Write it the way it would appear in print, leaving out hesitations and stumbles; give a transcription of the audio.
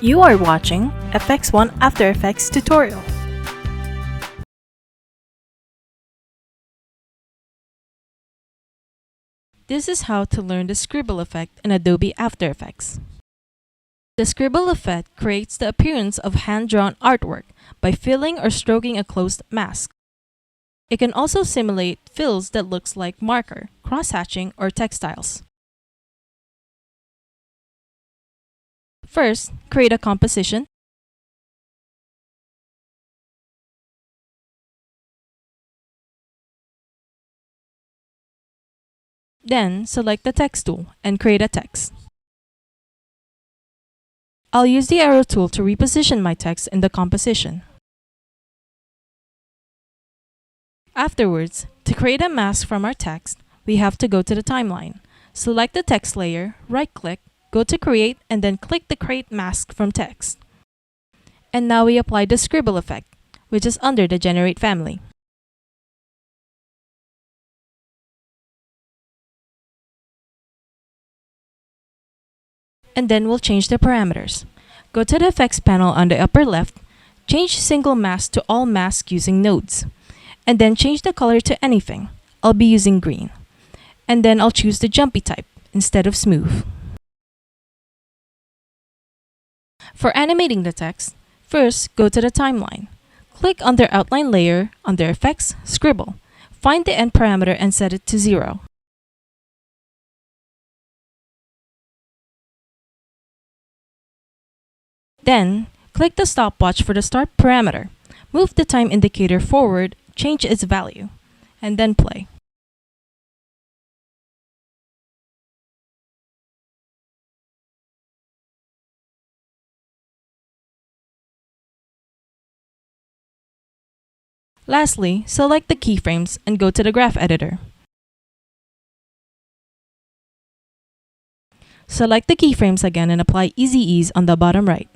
You are watching FX1 After Effects tutorial. This is how to learn the Scribble effect in Adobe After Effects. The Scribble effect creates the appearance of hand-drawn artwork by filling or stroking a closed mask. It can also simulate fills that looks like marker, cross-hatching, or textiles. First, create a composition. Then, select the text tool and create a text. I'll use the arrow tool to reposition my text in the composition. Afterwards, to create a mask from our text, we have to go to the timeline. Select the text layer, right-click, go to Create, and then click the Create Mask from Text. And now we apply the Scribble effect, which is under the Generate family. And then we'll change the parameters. Go to the Effects panel on the upper left, change Single Mask to All Mask using Nodes, and then change the color to anything. I'll be using green. And then I'll choose the Jumpy type instead of Smooth. For animating the text, first go to the timeline. Click on their outline layer, under Effects, Scribble. Find the end parameter and set it to 0. Then, click the stopwatch for the start parameter. Move the time indicator forward, change its value, and then play. Lastly, select the keyframes and go to the graph editor. Select the keyframes again and apply Easy Ease on the bottom right.